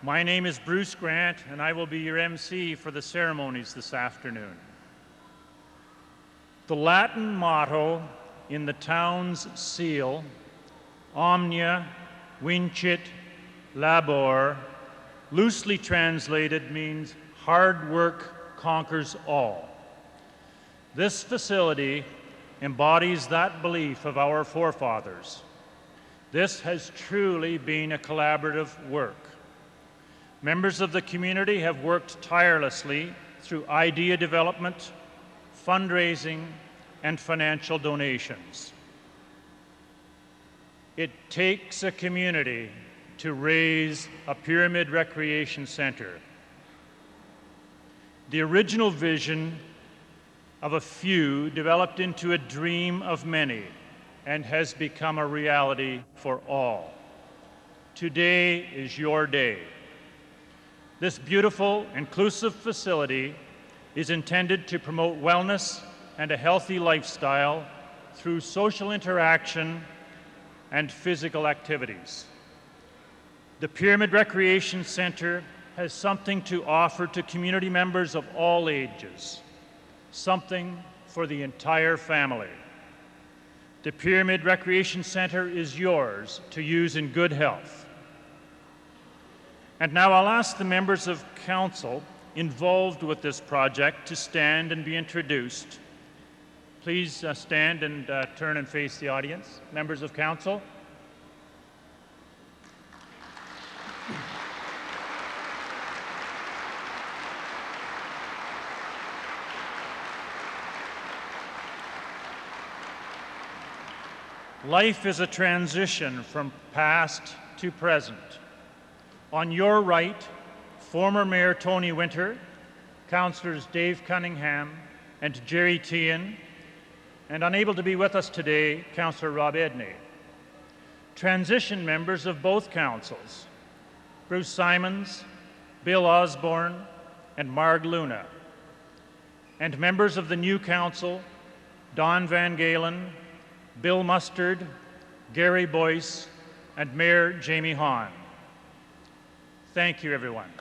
My name is Bruce Grant, and I will be your MC for the ceremonies this afternoon. The Latin motto in the town's seal, Omnia Vincit Labor, loosely translated means hard work conquers all. This facility embodies that belief of our forefathers. This has truly been a collaborative work. Members of the community have worked tirelessly through idea development, fundraising, and financial donations. It takes a community to raise a pyramid recreation center. The original vision of a few developed into a dream of many and has become a reality for all. Today is your day. This beautiful, inclusive facility is intended to promote wellness and a healthy lifestyle through social interaction and physical activities. The Pyramid Recreation Center has something to offer to community members of all ages, something for the entire family. The Pyramid Recreation Center is yours to use in good health. And now I'll ask the members of council involved with this project to stand and be introduced. Please stand and turn and face the audience. Members of council. Life is a transition from past to present. On your right, former Mayor Tony Winter, Councillors Dave Cunningham and Jerry Tehan, and unable to be with us today, Councillor Rob Edney. Transition members of both councils, Bruce Simons, Bill Osborne, and Marg Luna. And members of the new council, Don Van Galen, Bill Mustard, Gary Boyce, and Mayor Jamie Hahn. Thank you, everyone.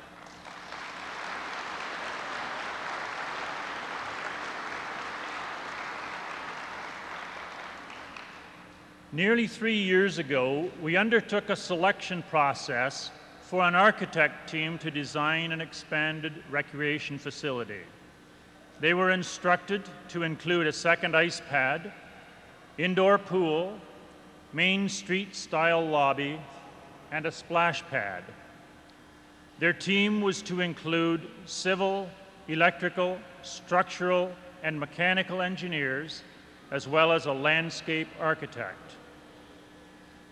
Nearly 3 years ago, we undertook a selection process for an architect team to design an expanded recreation facility. They were instructed to include a second ice pad, indoor pool, Main Street-style lobby, and a splash pad. Their team was to include civil, electrical, structural, and mechanical engineers, as well as a landscape architect.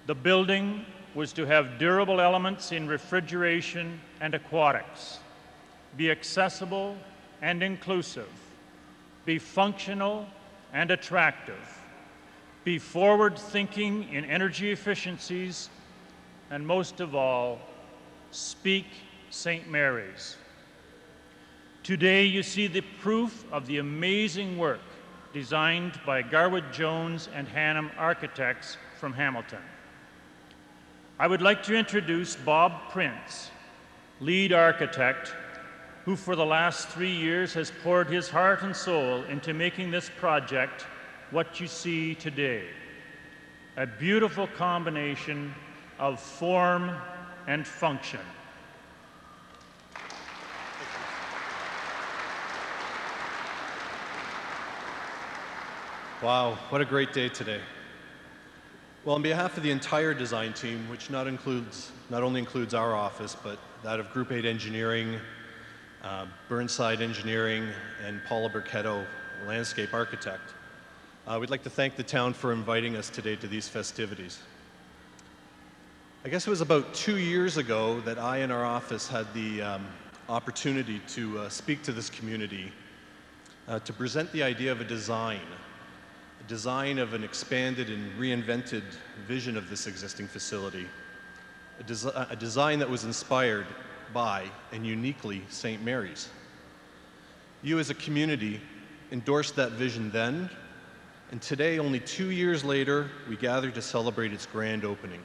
The building was to have durable elements in refrigeration and aquatics, be accessible and inclusive, be functional and attractive, be forward-thinking in energy efficiencies, and most of all, speak St. Mary's. Today, you see the proof of the amazing work designed by Garwood Jones and Hannam Architects from Hamilton. I would like to introduce Bob Prince, lead architect, who for the last 3 years has poured his heart and soul into making this project what you see today. A beautiful combination of form and function. Wow, what a great day today. Well, on behalf of the entire design team, which not only includes our office, but that of Group 8 Engineering, Burnside Engineering, and Paula Burketto, landscape architect, we'd like to thank the town for inviting us today to these festivities. I guess it was about 2 years ago that I and our office had the opportunity to speak to this community to present the idea of a design of an expanded and reinvented vision of this existing facility, a design that was inspired by and uniquely St. Mary's. You as a community endorsed that vision then, and today, only 2 years later, we gather to celebrate its grand opening.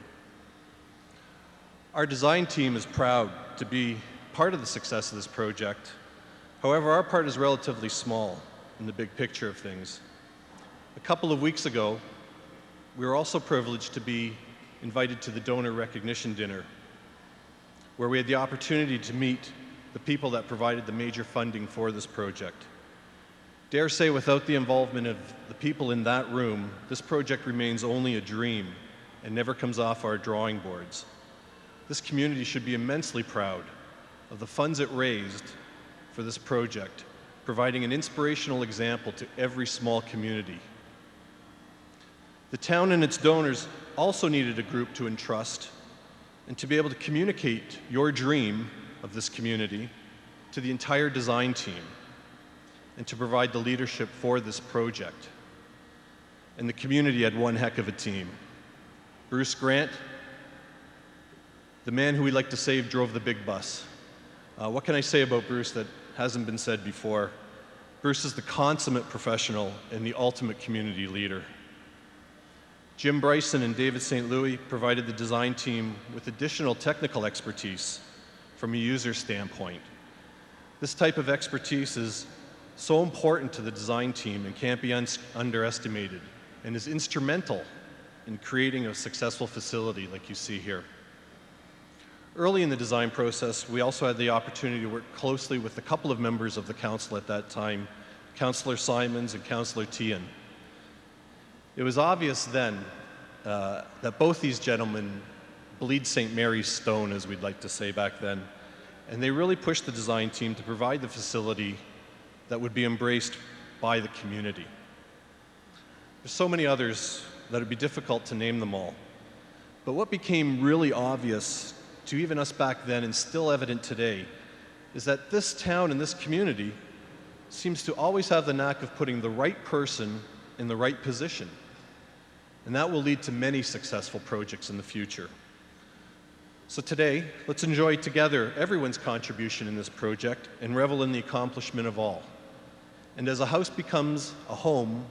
Our design team is proud to be part of the success of this project. However, our part is relatively small in the big picture of things. A couple of weeks ago, we were also privileged to be invited to the donor recognition dinner, where we had the opportunity to meet the people that provided the major funding for this project. Dare say, without the involvement of the people in that room, this project remains only a dream and never comes off our drawing boards. This community should be immensely proud of the funds it raised for this project, providing an inspirational example to every small community. The town and its donors also needed a group to entrust and to be able to communicate your dream of this community to the entire design team and to provide the leadership for this project. And the community had one heck of a team. Bruce Grant, the man who we like to say drove the big bus. What can I say about Bruce that hasn't been said before? Bruce is the consummate professional and the ultimate community leader. Jim Bryson and David St. Louis provided the design team with additional technical expertise from a user standpoint. This type of expertise is so important to the design team and can't be underestimated, and is instrumental in creating a successful facility like you see here. Early in the design process, we also had the opportunity to work closely with a couple of members of the council at that time, Councillor Simons and Councillor Tian. It was obvious then that both these gentlemen bleed St. Mary's stone, as we'd like to say back then, and they really pushed the design team to provide the facility that would be embraced by the community. There's so many others that it'd be difficult to name them all. But what became really obvious to even us back then and still evident today is that this town and this community seems to always have the knack of putting the right person in the right position. And that will lead to many successful projects in the future. So today, let's enjoy together everyone's contribution in this project and revel in the accomplishment of all. And as a house becomes a home,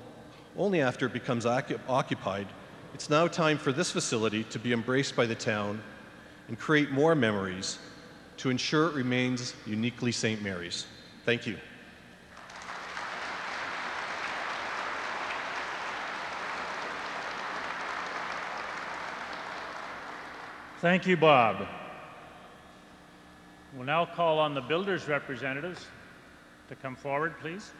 only after it becomes occupied, it's now time for this facility to be embraced by the town and create more memories to ensure it remains uniquely St. Mary's. Thank you. Thank you, Bob. We'll now call on the builders' representatives to come forward, please.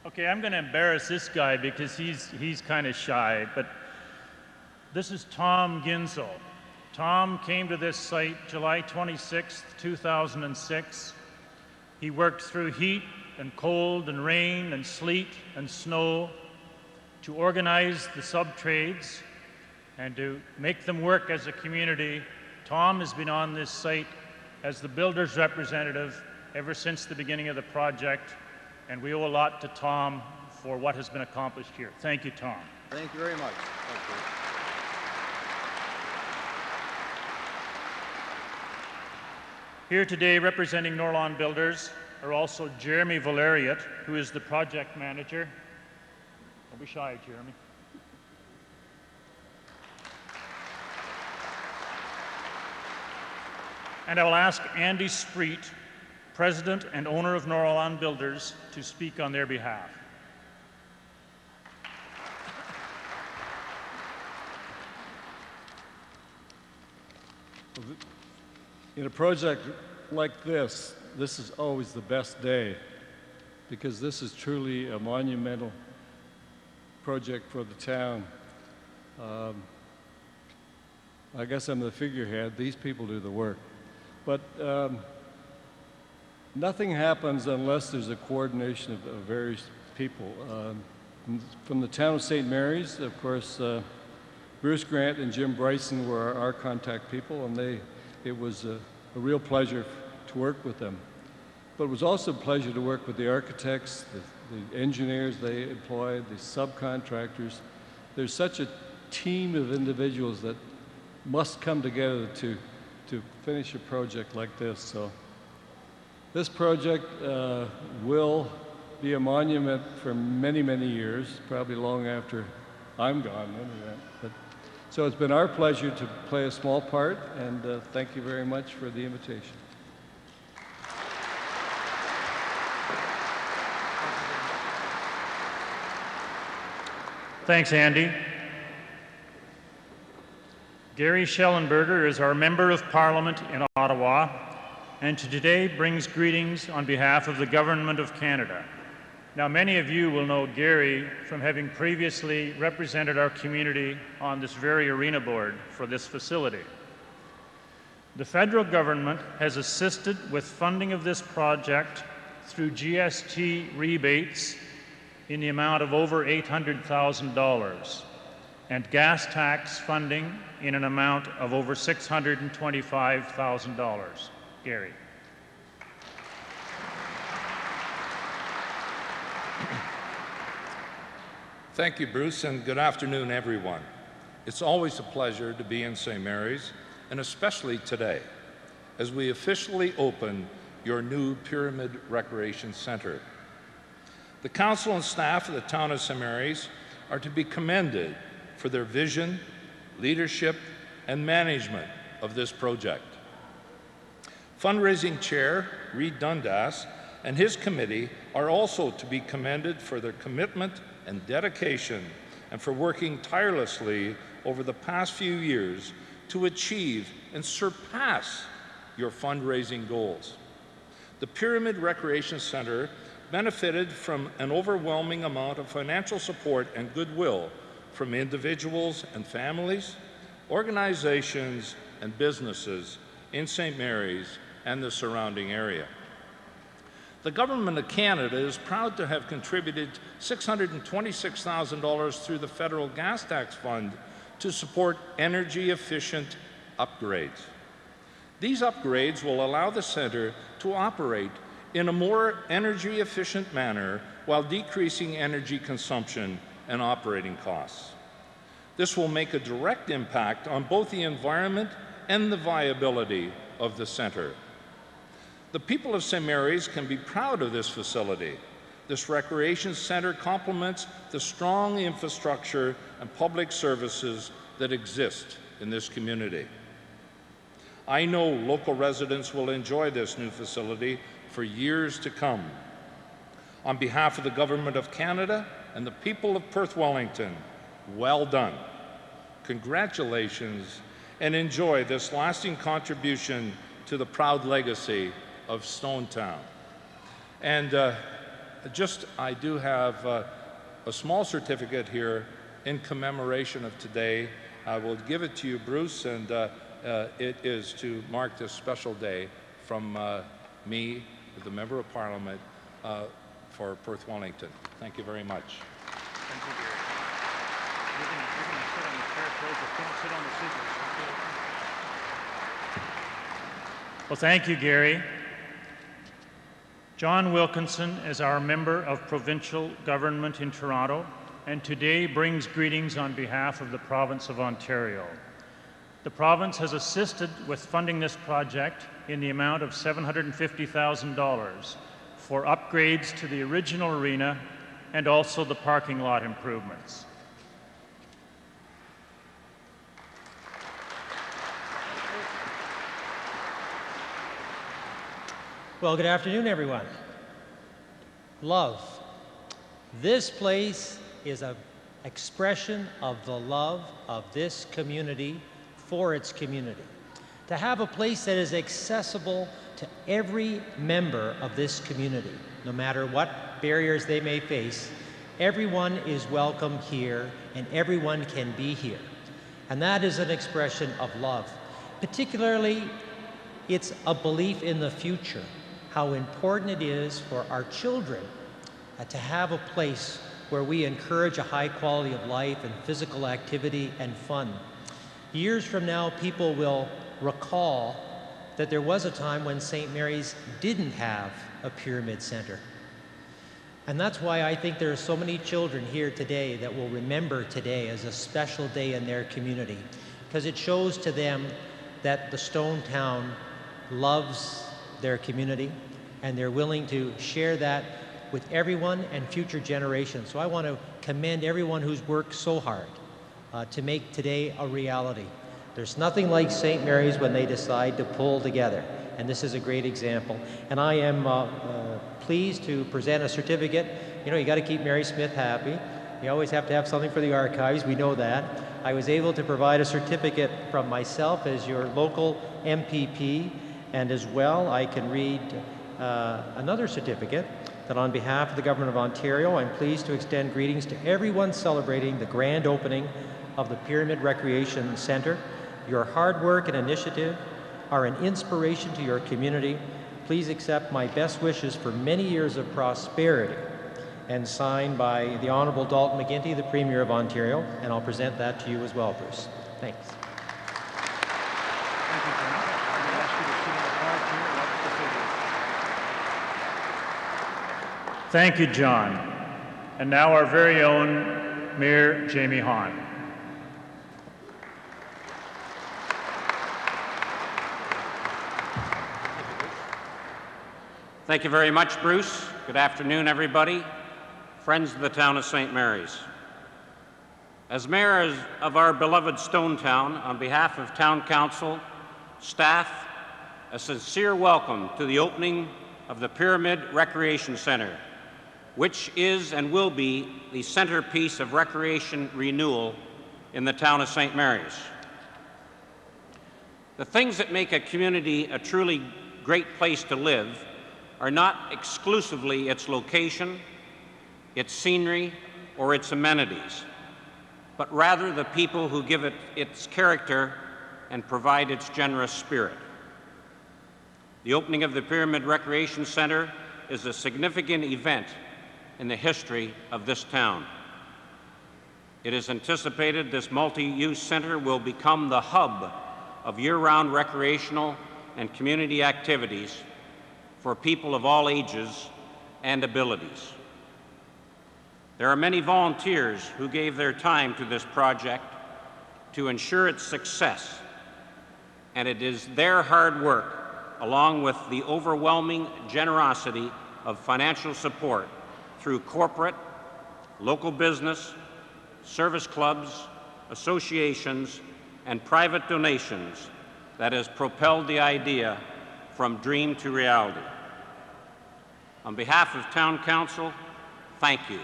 Okay, I'm going to embarrass this guy because he's kind of shy, but this is Tom Ginzel. Tom came to this site July 26, 2006. He worked through heat and cold and rain and sleet and snow to organize the sub-trades and to make them work as a community. Tom has been on this site as the builder's representative ever since the beginning of the project, and we owe a lot to Tom for what has been accomplished here. Thank you, Tom. Thank you very much. Thank you. Here today representing Norlon Builders are also Jeremy Valeriot, who is the project manager. Don't be shy, Jeremy. And I will ask Andy Spreet, president and owner of Norlon Builders, to speak on their behalf. In a project like this is always the best day because this is truly a monumental project for the town. I guess I'm the figurehead. These people do the work. But nothing happens unless there's a coordination of various people. From the town of St. Mary's, of course, Bruce Grant and Jim Bryson were our contact people, and it was a real pleasure to work with them. But it was also a pleasure to work with the architects, the engineers they employed, the subcontractors. There's such a team of individuals that must come together to finish a project like this. So this project will be a monument for many, many years, probably long after I'm gone. So it's been our pleasure to play a small part, and thank you very much for the invitation. Thanks, Andy. Gary Schellenberger is our Member of Parliament in Ottawa, and today brings greetings on behalf of the Government of Canada. Now, many of you will know Gary from having previously represented our community on this very arena board for this facility. The federal government has assisted with funding of this project through GST rebates in the amount of over $800,000 and gas tax funding in an amount of over $625,000. Gary. Thank you, Bruce, and good afternoon, everyone. It's always a pleasure to be in St. Mary's, and especially today, as we officially open your new Pyramid Recreation Center. The council and staff of the town of St. Mary's are to be commended for their vision, leadership, and management of this project. Fundraising Chair Reid Dundas and his committee are also to be commended for their commitment and dedication, and for working tirelessly over the past few years to achieve and surpass your fundraising goals. The Pyramid Recreation Center benefited from an overwhelming amount of financial support and goodwill from individuals and families, organizations and businesses in St. Mary's and the surrounding area. The Government of Canada is proud to have contributed $626,000 through the Federal Gas Tax Fund to support energy-efficient upgrades. These upgrades will allow the centre to operate in a more energy-efficient manner while decreasing energy consumption and operating costs. This will make a direct impact on both the environment and the viability of the centre. The people of St. Mary's can be proud of this facility. This recreation center complements the strong infrastructure and public services that exist in this community. I know local residents will enjoy this new facility for years to come. On behalf of the Government of Canada and the people of Perth Wellington, well done. Congratulations, and enjoy this lasting contribution to the proud legacy of Stonetown. And I do have a small certificate here in commemoration of today. I will give it to you, Bruce, and it is to mark this special day from me, the Member of Parliament for Perth Wellington. Thank you very much. Thank you, Gary. You're going to sit on the chair, please, but don't sit on the scissors. Well, thank you, Gary. John Wilkinson is our Member of Provincial Government in Toronto, and today brings greetings on behalf of the Province of Ontario. The province has assisted with funding this project in the amount of $750,000 for upgrades to the original arena and also the parking lot improvements. Well, good afternoon, everyone. Love. This place is an expression of the love of this community for its community. To have a place that is accessible to every member of this community, no matter what barriers they may face, everyone is welcome here and everyone can be here. And that is an expression of love. Particularly, it's a belief in the future, how important it is for our children to have a place where we encourage a high quality of life and physical activity and fun. Years from now, people will recall that there was a time when St. Mary's didn't have a pyramid center. And that's why I think there are so many children here today that will remember today as a special day in their community. because it shows to them that the Stone Town loves their community and they're willing to share that with everyone and future generations. So I want to commend everyone who's worked so hard to make today a reality. There's nothing like St. Mary's when they decide to pull together, and this is a great example. And I am pleased to present a certificate. You know, you got to keep Mary Smith happy. You always have to have something for the archives, we know that. I was able to provide a certificate from myself as your local MPP, and as well I can read another certificate that on behalf of the Government of Ontario, I'm pleased to extend greetings to everyone celebrating the grand opening of the Pyramid Recreation Centre. Your hard work and initiative are an inspiration to your community. Please accept my best wishes for many years of prosperity. And signed by the Honourable Dalton McGuinty, the Premier of Ontario, and I'll present that to you as well, Bruce. Thanks. Thank you, John. I'm going to ask you to sit on the card here and up the figures. Thank you, John. And now our very own Mayor Jamie Hahn. Thank you very much, Bruce. Good afternoon, everybody. Friends of the town of St. Mary's. As mayor of our beloved Stone Town, on behalf of Town Council, staff, a sincere welcome to the opening of the Pyramid Recreation Centre, which is and will be the centerpiece of recreation renewal in the town of St. Mary's. The things that make a community a truly great place to live are not exclusively its location, its scenery, or its amenities, but rather the people who give it its character and provide its generous spirit. The opening of the Pyramid Recreation Centre is a significant event in the history of this town. It is anticipated this multi-use center will become the hub of year-round recreational and community activities for people of all ages and abilities. There are many volunteers who gave their time to this project to ensure its success, and it is their hard work, along with the overwhelming generosity of financial support through corporate, local business, service clubs, associations, and private donations that has propelled the idea from dream to reality. On behalf of Town Council, thank you.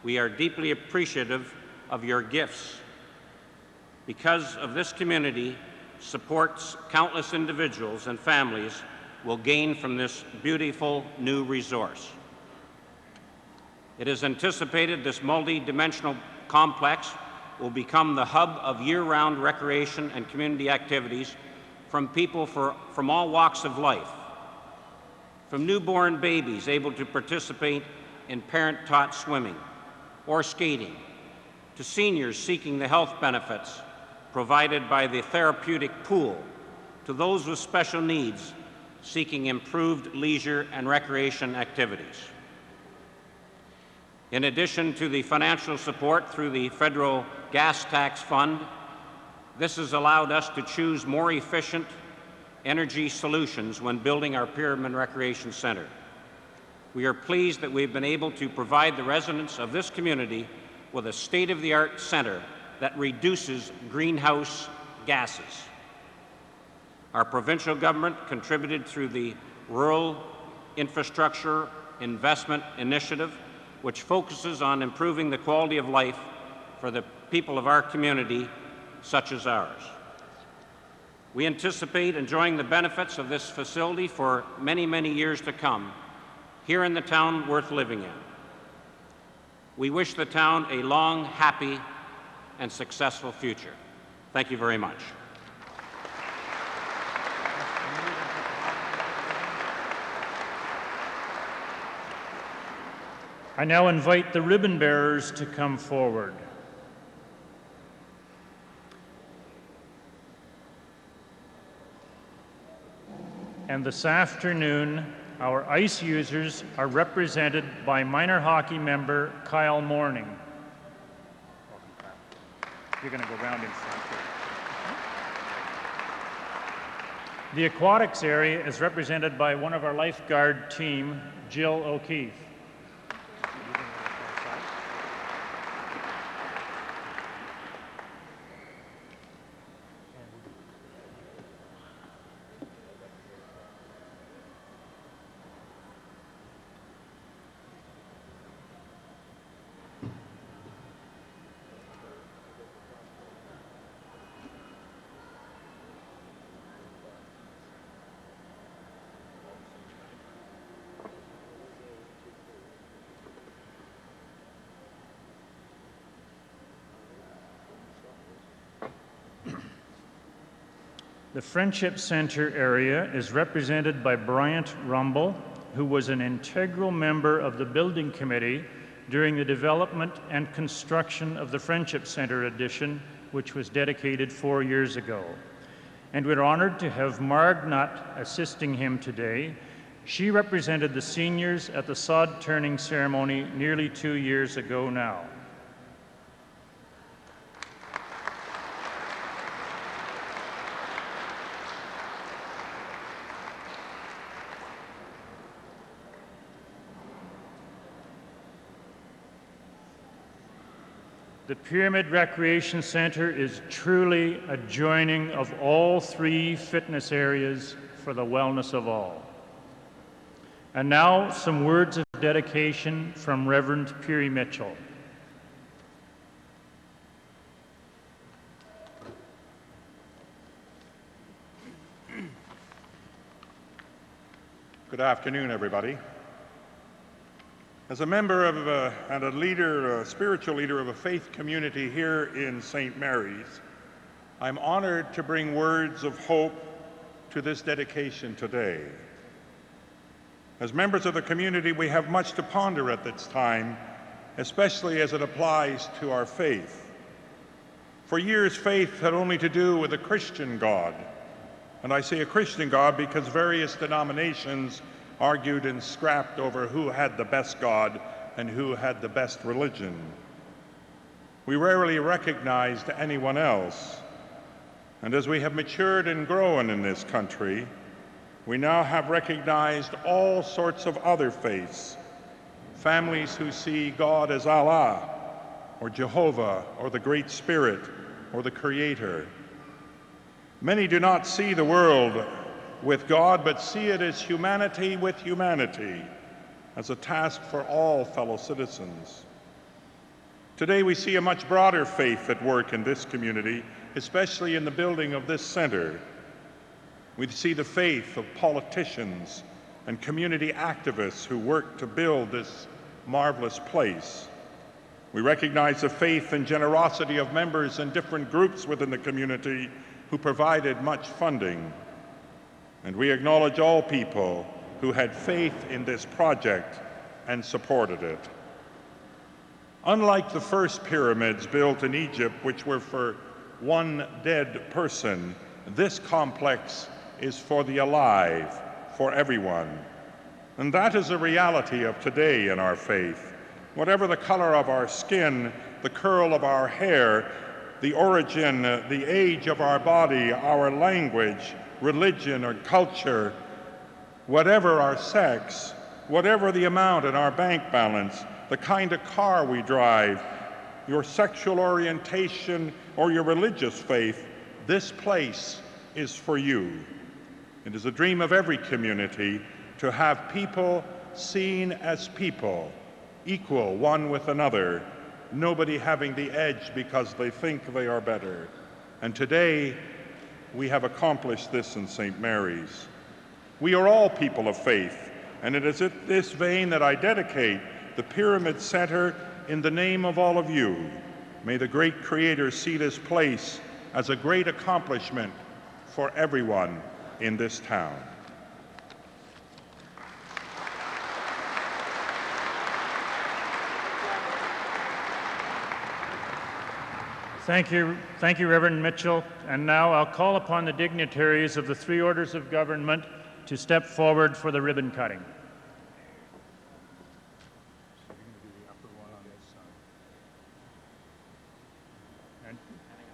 We are deeply appreciative of your gifts. Because of this community supports countless individuals and families will gain from this beautiful new resource. It is anticipated this multi-dimensional complex will become the hub of year-round recreation and community activities from people from all walks of life, from newborn babies able to participate in parent-taught swimming or skating, to seniors seeking the health benefits provided by the therapeutic pool, to those with special needs seeking improved leisure and recreation activities. In addition to the financial support through the Federal Gas Tax Fund, this has allowed us to choose more efficient energy solutions when building our Pyramid Recreation Centre. We are pleased that we've been able to provide the residents of this community with a state-of-the-art centre that reduces greenhouse gases. Our provincial government contributed through the Rural Infrastructure Investment Initiative, which focuses on improving the quality of life for the people of our community, such as ours. We anticipate enjoying the benefits of this facility for many, many years to come, here in the town worth living in. We wish the town a long, happy, and successful future. Thank you very much. I now invite the ribbon bearers to come forward. And this afternoon, our ice users are represented by minor hockey member Kyle Morning. You're going to go round in front here. The aquatics area is represented by one of our lifeguard team, Jill O'Keefe. The Friendship Center area is represented by Bryant Rumble, who was an integral member of the building committee during the development and construction of the Friendship Center addition, which was dedicated 4 years ago. And we're honored to have Marg Nutt assisting him today. She represented the seniors at the sod turning ceremony nearly 2 years ago now. The Pyramid Recreation Center is truly a joining of all 3 fitness areas for the wellness of all. And now, some words of dedication from Reverend Peary Mitchell. Good afternoon, everybody. As a member of and a leader, a spiritual leader of a faith community here in St. Mary's, I'm honored to bring words of hope to this dedication today. As members of the community, we have much to ponder at this time, especially as it applies to our faith. For years, faith had only to do with a Christian God. And I say a Christian God because various denominations argued and scrapped over who had the best God and who had the best religion. We rarely recognized anyone else. And as we have matured and grown in this country, we now have recognized all sorts of other faiths. Families who see God as Allah, or Jehovah, or the Great Spirit, or the Creator. Many do not see the world with God, but see it as humanity with humanity, as a task for all fellow citizens. Today we see a much broader faith at work in this community, especially in the building of this center. We see the faith of politicians and community activists who work to build this marvelous place. We recognize the faith and generosity of members in different groups within the community who provided much funding. And we acknowledge all people who had faith in this project and supported it. Unlike the first pyramids built in Egypt, which were for one dead person, this complex is for the alive, for everyone. And that is a reality of today in our faith. Whatever the color of our skin, the curl of our hair, the origin, the age of our body, our language, religion or culture, whatever our sex, whatever the amount in our bank balance, the kind of car we drive, your sexual orientation or your religious faith, this place is for you. It is a dream of every community to have people seen as people, equal one with another, nobody having the edge because they think they are better. And today, we have accomplished this in St. Mary's. We are all people of faith, and it is in this vein that I dedicate the Pyramid Center in the name of all of you. May the great Creator see this place as a great accomplishment for everyone in this town. Thank you, Reverend Mitchell. And now I'll call upon the dignitaries of the 3 orders of government to step forward for the ribbon cutting. And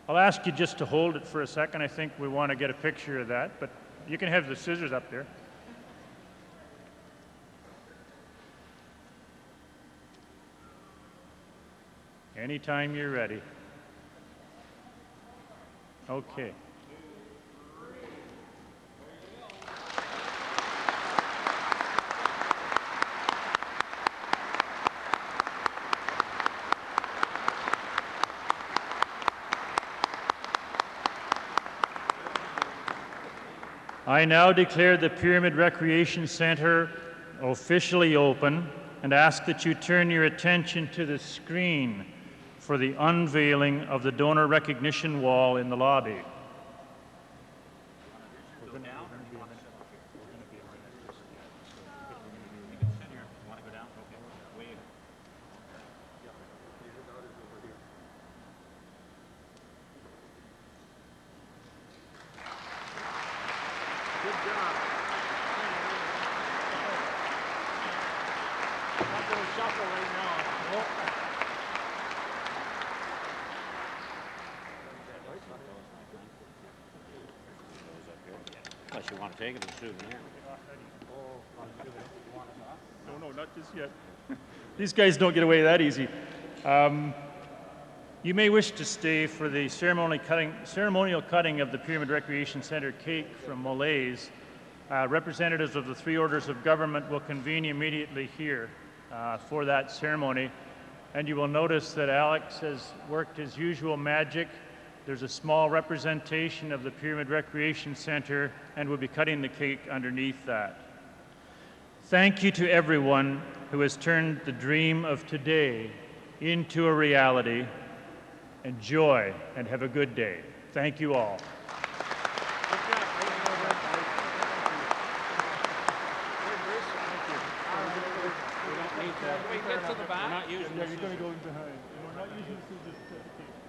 I'll ask you just to hold it for a second. I think we want to get a picture of that, but You can have the scissors up there. Anytime you're ready. Okay. I now declare the Pyramid Recreation Center officially open and ask that you turn your attention to the screen for the unveiling of the donor recognition wall in the lobby. Unless you want to take it as a souvenir. No, not just yet. These guys don't get away that easy. You may wish to stay for the ceremonial cutting of the Pyramid Recreation Center cake from Molay's. Representatives of the three orders of government will convene immediately here for that ceremony. And you will notice that Alex has worked his usual magic. There's a small representation of the Pyramid Recreation Center, and we'll be cutting the cake underneath that. Thank you to everyone who has turned the dream of today into a reality. Enjoy and have a good day. Thank you all. We're not using You're going to go in behind. We're not using the scissors to cut the cake.